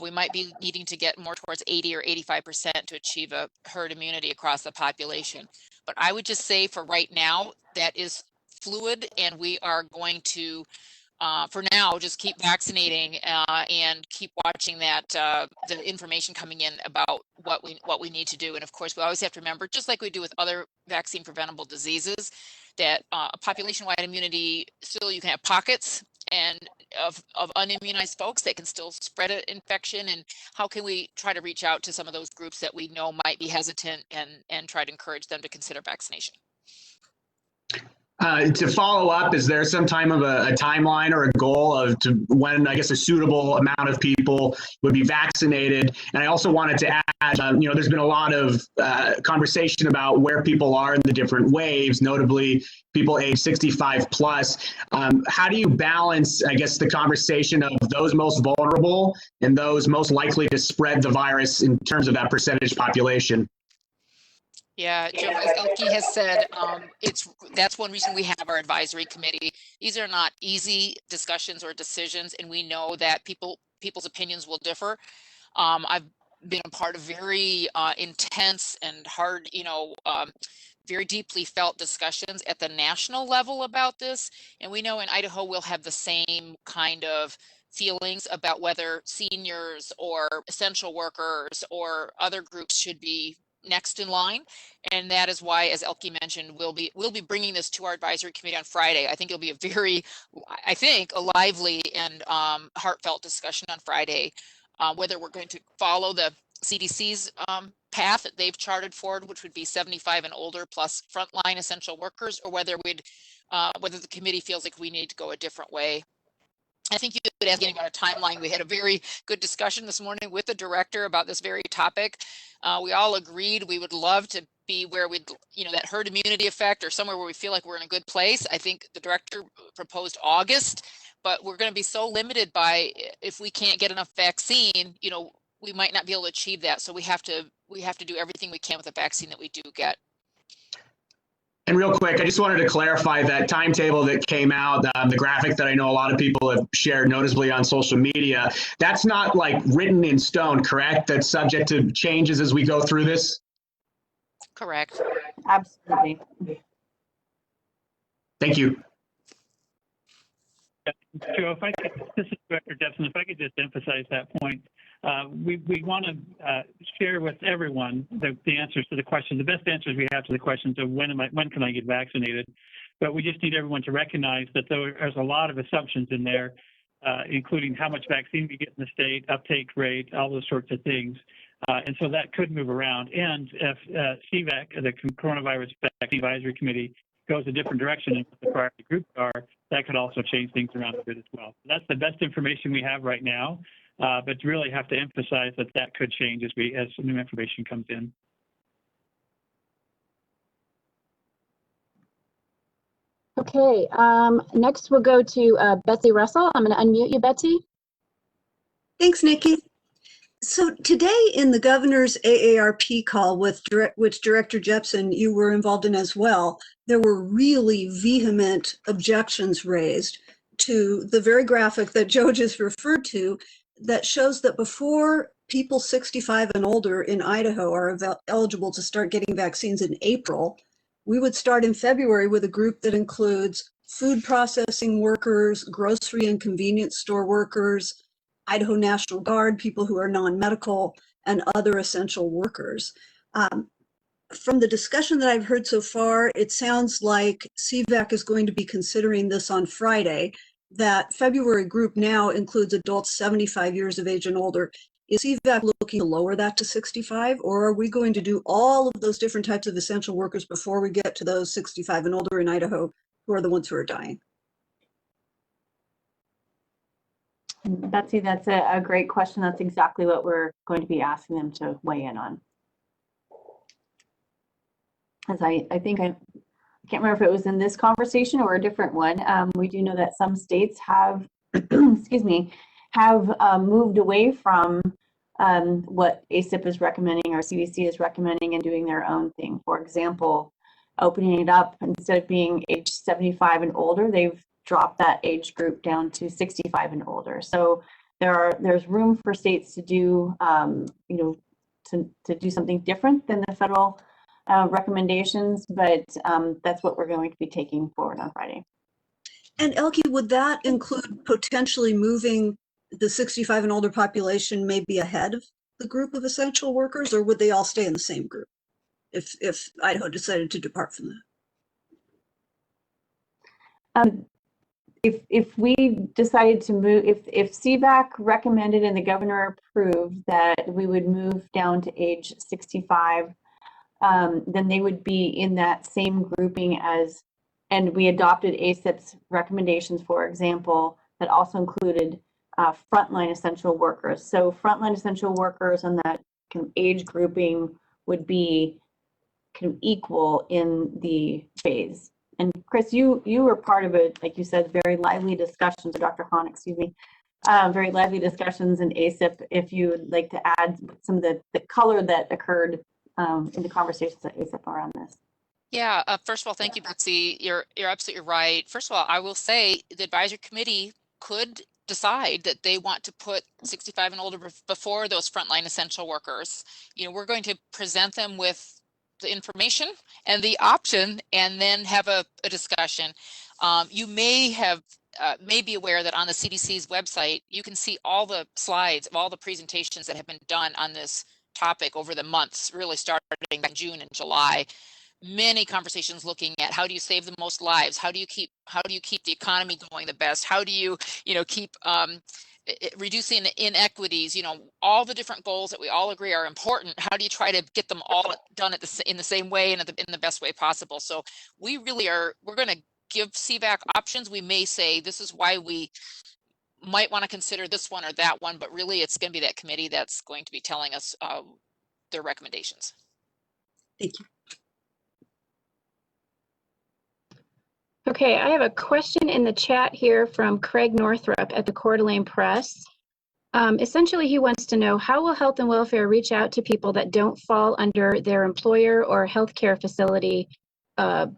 we might be needing to get more towards 80 or 85% to achieve a herd immunity across the population. But I would just say for right now, that is fluid, and we are going to for now, just keep vaccinating and keep watching that the information coming in about what we need to do. And of course, we always have to remember, just like we do with other vaccine preventable diseases, that population-wide immunity, still you can have pockets and of unimmunized folks that can still spread an infection. And how can we try to reach out to some of those groups that we know might be hesitant and try to encourage them to consider vaccination? To follow up, is there some time of a timeline or a goal of when, I guess, a suitable amount of people would be vaccinated? And I also wanted to add, there's been a lot of conversation about where people are in the different waves, notably people age 65 plus. How do you balance, I guess, the conversation of those most vulnerable and those most likely to spread the virus in terms of that percentage population? Yeah, Joe, as Elke has said, that's one reason we have our advisory committee. These are not easy discussions or decisions, and we know that people's opinions will differ. I've been a part of very intense and hard, very deeply felt discussions at the national level about this, and we know in Idaho we'll have the same kind of feelings about whether seniors or essential workers or other groups should be next in line. And that is why, as Elke mentioned, we'll be bringing this to our advisory committee on Friday. I think it'll be a lively and heartfelt discussion on Friday, whether we're going to follow the CDC's path that they've charted forward, which would be 75 and older plus frontline essential workers, or whether the committee feels like we need to go a different way. I think you could ask about a timeline. We had a very good discussion this morning with the director about this very topic. We all agreed we would love to be where we'd, that herd immunity effect, or somewhere where we feel like we're in a good place. I think the director proposed August, but we're going to be so limited by, if we can't get enough vaccine, we might not be able to achieve that. So we have to do everything we can with the vaccine that we do get. And real quick, I just wanted to clarify that timetable that came out, the graphic that I know a lot of people have shared noticeably on social media. That's not like written in stone, correct? That's subject to changes as we go through this? Correct. Absolutely. Thank you. Joe, this is Director Jepson, if I could just emphasize that point. we want to share with everyone the answers to the questions, the best answers we have to the questions of when can I get vaccinated? But we just need everyone to recognize that there's a lot of assumptions in there, including how much vaccine we get in the state, uptake rate, all those sorts of things. And so that could move around. And if CVAC, the Coronavirus Vaccine Advisory Committee, goes a different direction than what the priority groups are, that could also change things around a bit as well. That's the best information we have right now, but really have to emphasize that could change as new information comes in. Okay, next we'll go to Betsy Russell. I'm going to unmute you, Betsy. Thanks, Nikki. So today in the governor's AARP call with which Director Jepsen, you were involved in as well, there were really vehement objections raised to the very graphic that Joe just referred to that shows that before people 65 and older in Idaho are eligible to start getting vaccines in April, we would start in February with a group that includes food processing workers, grocery and convenience store workers, Idaho National Guard, people who are non-medical, and other essential workers. From the discussion that I've heard so far, it sounds like CVAC is going to be considering this on Friday. That February group now includes adults 75 years of age and older. Is CVAC looking to lower that to 65, or are we going to do all of those different types of essential workers before we get to those 65 and older in Idaho who are the ones who are dying? Betsy, that's a great question. That's exactly what we're going to be asking them to weigh in on. As I think I can't remember if it was in this conversation or a different one. We do know that some states have, excuse me, have moved away from what ACIP is recommending or CDC is recommending and doing their own thing. For example, opening it up, instead of being age 75 and older, they've dropped that age group down to 65 and older. So there's room for states to do, to do something different than the federal recommendations, but that's what we're going to be taking forward on Friday. And Elke, would that include potentially moving the 65 and older population maybe ahead of the group of essential workers, or would they all stay in the same group if Idaho decided to depart from that? If we decided to move, if CVAC recommended and the governor approved that we would move down to age 65, then they would be in that same grouping as, and we adopted ACIP's recommendations, for example, that also included frontline essential workers. So frontline essential workers and that kind of age grouping would be kind of equal in the phase. And Chris, you were part of it, like you said, very lively discussions, or Dr. Hahn, excuse me, very lively discussions in ACIP. If you would like to add some of the color that occurred in the conversations at ACIP around this. Yeah, first of all, thank you, Betsy. You're absolutely right. First of all, I will say the advisory committee could decide that they want to put 65 and older before those frontline essential workers. We're going to present them with the information and the option, and then have a discussion. You may be aware that on the CDC's website, you can see all the slides of all the presentations that have been done on this topic over the months, really starting in June and July. Many conversations looking at how do you save the most lives, how do you keep the economy going the best, how do you keep reducing inequities, all the different goals that we all agree are important. How do you try to get them all done in the same way and in the best way possible? So we're going to give CVAC options. We may say this is why we might want to consider this one or that one, but really it's going to be that committee that's going to be telling us their recommendations. Thank you. Okay, I have a question in the chat here from Craig Northrup at the Coeur d'Alene Press. Essentially, he wants to know, how will health and welfare reach out to people that don't fall under their employer or healthcare facility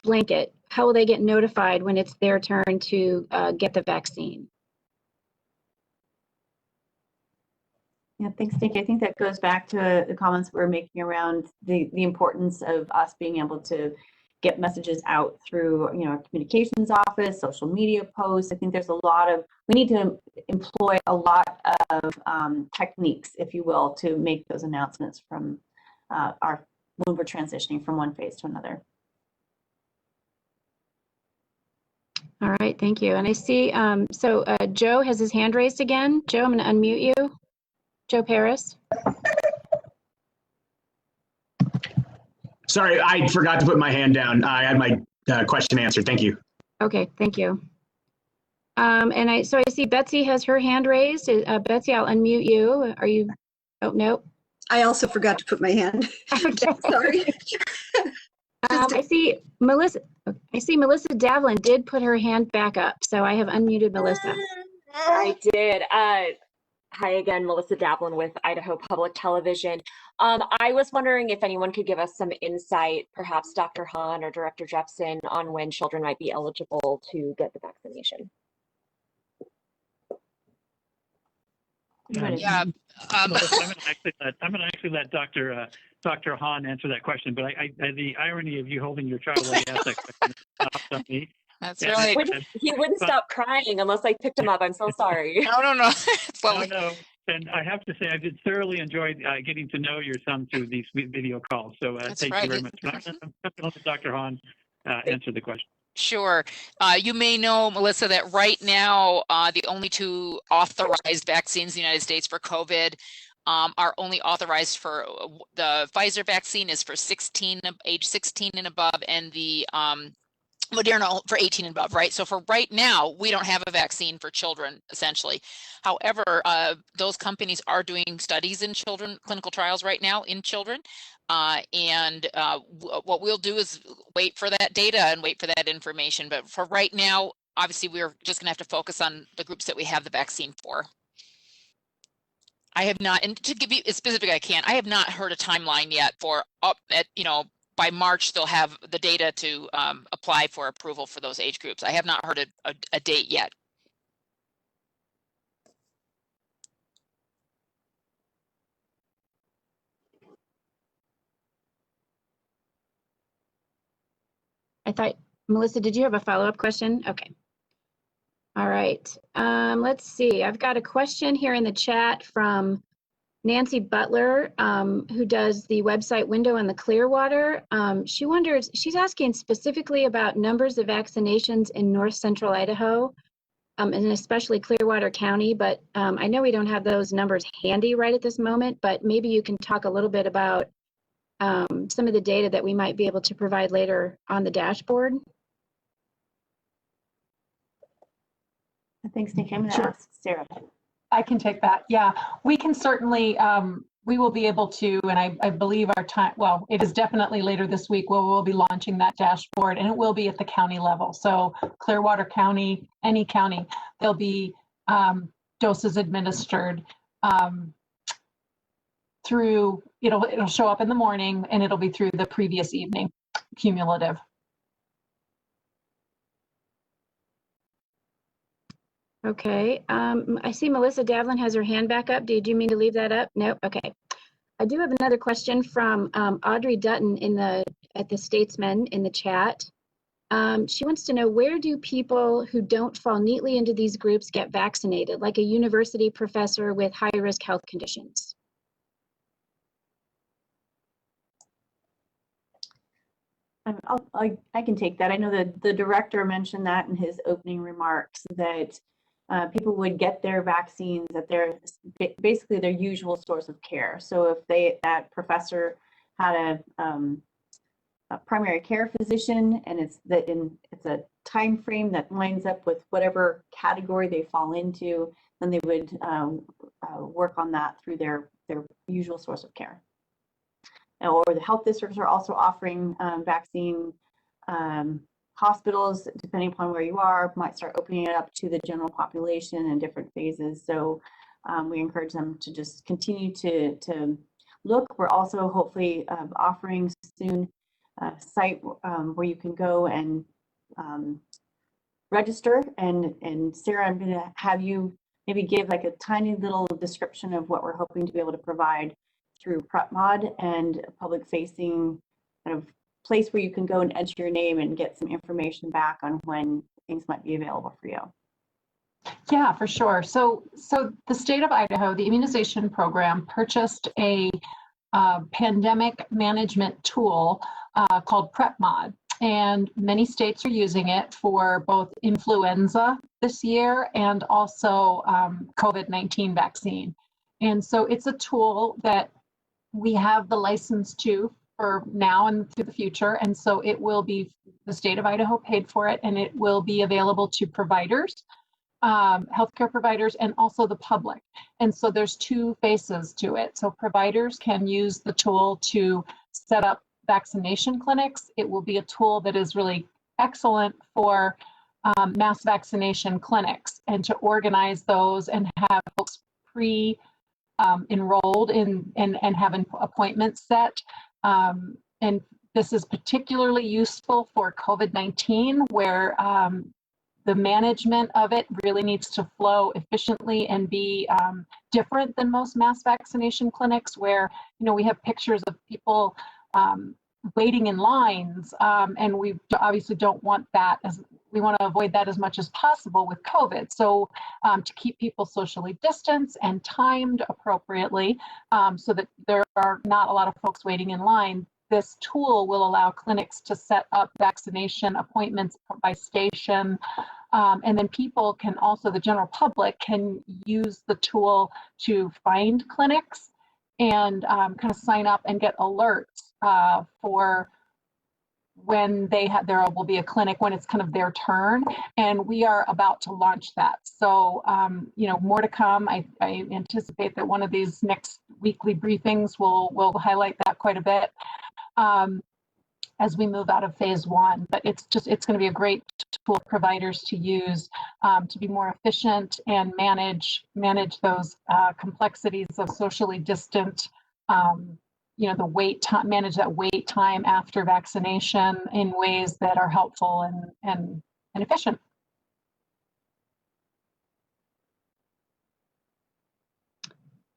blanket? How will they get notified when it's their turn to get the vaccine? Yeah, thanks, Nikki. I think that goes back to the comments we're making around the importance of us being able to get messages out through, our communications office, social media posts. I think there's a lot of, we need to employ a lot of techniques, if you will, to make those announcements from when we're transitioning from one phase to another. All right, thank you. And I see, Joe has his hand raised again. Joe, I'm going to unmute you. Joe Paris. Sorry, I forgot to put my hand down. I had my question answered. Thank you. Okay, thank you. And I see Betsy has her hand raised. Betsy, I'll unmute you. Are you? Oh, no. I also forgot to put my hand. Okay. Sorry. I see Melissa Davlin did put her hand back up, so I have unmuted Melissa. I did. Hi again, Melissa Davlin with Idaho Public Television. I was wondering if anyone could give us some insight, perhaps Dr. Hahn or Director Jepson, on when children might be eligible to get the vaccination. Yeah, I'm going to actually let Dr. Hahn answer that question. But the irony of you holding your child while you ask that question stopped on me. That's right. He wouldn't stop crying unless I picked him up. I'm so sorry. No. No. And I have to say, I did thoroughly enjoy getting to know your son through these video calls. So thank you very much. But I'm going to let Dr. Hahn answer the question. Sure. You may know, Melissa, that right now, the only two authorized vaccines in the United States for COVID are only authorized for the Pfizer vaccine is for age 16 and above, and the Moderna for 18 and above, right? So for right now, we don't have a vaccine for children, essentially. However, those companies are doing studies in children, clinical trials right now in children. What we'll do is wait for that data and wait for that information. But for right now, obviously, we're just going to have to focus on the groups that we have the vaccine for. I have not, and to give you as specific I can, I have not heard a timeline yet for by March, they'll have the data to apply for approval for those age groups. I have not heard a date yet. I thought, Melissa, did you have a follow-up question? Okay. All right. Let's see. I've got a question here in the chat from Nancy Butler, who does the website Window in the Clearwater. She wonders, she's asking specifically about numbers of vaccinations in north central Idaho, and especially Clearwater County, but I know we don't have those numbers handy right at this moment, but maybe you can talk a little bit about some of the data that we might be able to provide later on the dashboard. Thanks, Nikki. I'm going to ask Sarah. I can take that. Yeah, we can certainly, we will be able to, and I believe our time, well, it is definitely later this week where we'll be launching that dashboard, and it will be at the county level. So Clearwater County, any county, there'll be doses administered through, it'll show up in the morning, and it'll be through the previous evening, cumulative. Okay, I see Melissa Davlin has her hand back up. Did you mean to leave that up? Nope. Okay. I do have another question from Audrey Dutton at the Statesman in the chat. She wants to know, where do people who don't fall neatly into these groups get vaccinated, like a university professor with high-risk health conditions? I can take that. I know that the director mentioned that in his opening remarks, that people would get their vaccines at basically their usual source of care. So if that professor had a primary care physician, and it's a time frame that lines up with whatever category they fall into, then they would work on that through their usual source of care. Or the health districts are also offering vaccine. Hospitals, depending upon where you are, might start opening it up to the general population in different phases. So we encourage them to just continue to look. We're also hopefully offering soon a site where you can go and register. And Sarah, I'm going to have you maybe give like a tiny little description of what we're hoping to be able to provide through PrepMod and a public-facing kind of place where you can go and enter your name and get some information back on when things might be available for you. Yeah, for sure. So the state of Idaho, the immunization program, purchased a pandemic management tool called PrepMod. And many states are using it for both influenza this year and also COVID-19 vaccine. And so it's a tool that we have the license to for now and through the future. And so it will be, the state of Idaho paid for it, and it will be available to providers, healthcare providers, and also the public. And so there's two phases to it. So providers can use the tool to set up vaccination clinics. It will be a tool that is really excellent for mass vaccination clinics and to organize those and have folks enrolled in and have an appointment set. And this is particularly useful for COVID-19, where the management of it really needs to flow efficiently and be different than most mass vaccination clinics, where we have pictures of people waiting in lines, and we obviously don't want that, as we want to avoid that as much as possible with COVID. So to keep people socially distanced and timed appropriately, so that there are not a lot of folks waiting in line, this tool will allow clinics to set up vaccination appointments by station. And then people can also, the general public can use the tool to find clinics and kind of sign up and get alerts for when there will be a clinic, when it's kind of their turn. And we are about to launch that. So, more to come. I anticipate that one of these next weekly briefings will highlight that quite a bit as we move out of phase one. But it's going to be a great tool for providers to use to be more efficient and manage those complexities of socially distant, the wait time, manage that wait time after vaccination in ways that are helpful and efficient.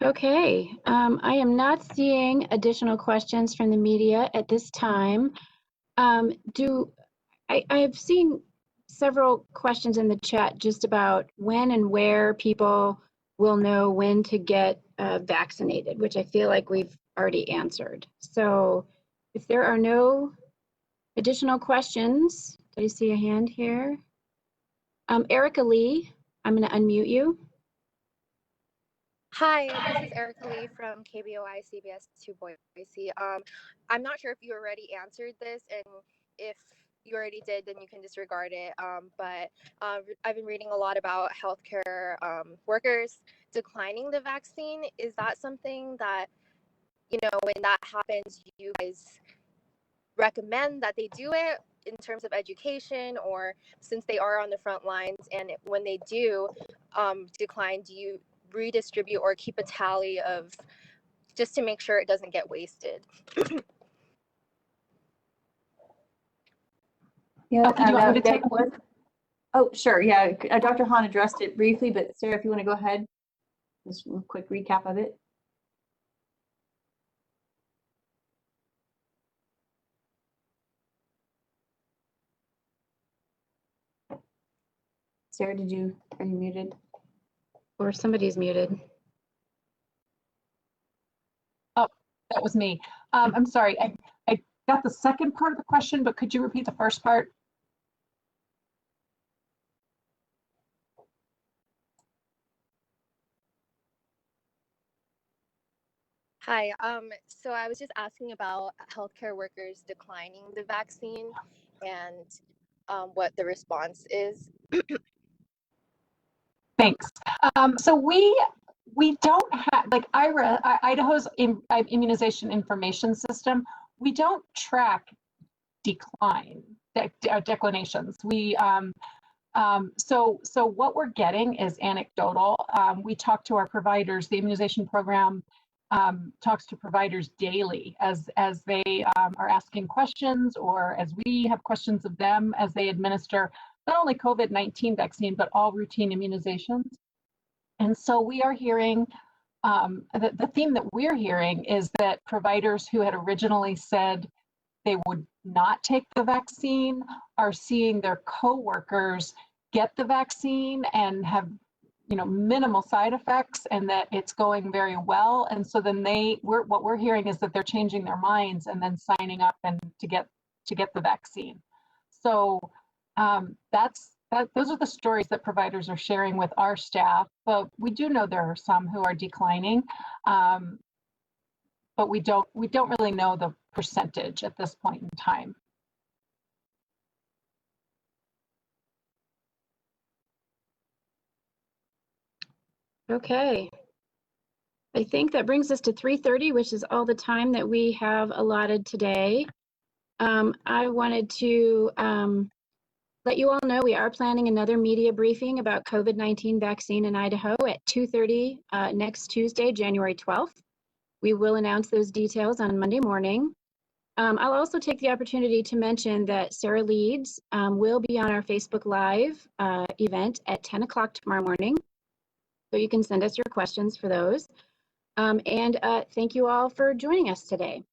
Okay, I am not seeing additional questions from the media at this time. I've seen several questions in the chat just about when and where people will know when to get vaccinated, which I feel like we've already answered. So if there are no additional questions, do I see a hand here? Erica Lee, I'm going to unmute you. Hi, this is Erica Lee from KBOI CBS 2 Boise. I'm not sure if you already answered this, and if you already did, then you can disregard it. But I've been reading a lot about healthcare workers declining the vaccine. Is that something that, when that happens, you guys recommend that they do it in terms of education, or since they are on the front lines, and when they do decline, do you redistribute or keep a tally of, just to make sure it doesn't get wasted? Yeah, do you want me to take one? Oh, sure. Yeah, Dr. Hahn addressed it briefly, but Sarah, if you want to go ahead, just a quick recap of it. Sarah, are you muted? Or somebody's muted. Oh, that was me. I'm sorry. I got the second part of the question, but could you repeat the first part? Hi. So I was just asking about healthcare workers declining the vaccine and what the response is. Thanks. So we don't have, like Idaho's immunization information system, we don't track declinations. So what we're getting is anecdotal. We talk to our providers. The immunization program talks to providers daily as they are asking questions, or as we have questions of them as they administer not only COVID-19 vaccine, but all routine immunizations. And so we are hearing, the theme that we're hearing is that providers who had originally said they would not take the vaccine are seeing their coworkers get the vaccine and have minimal side effects and that it's going very well. And so then what we're hearing is that they're changing their minds and then signing up and to get the vaccine. So those are the stories that providers are sharing with our staff. But we do know there are some who are declining, but we don't really know the percentage at this point in time. Okay. I think that brings us to 3:30, which is all the time that we have allotted today. I wanted to let you all know we are planning another media briefing about COVID-19 vaccine in Idaho at 2:30 next Tuesday, January 12th. We will announce those details on Monday morning. I'll also take the opportunity to mention that Sarah Leeds will be on our Facebook Live event at 10 o'clock tomorrow morning. So you can send us your questions for those. And thank you all for joining us today.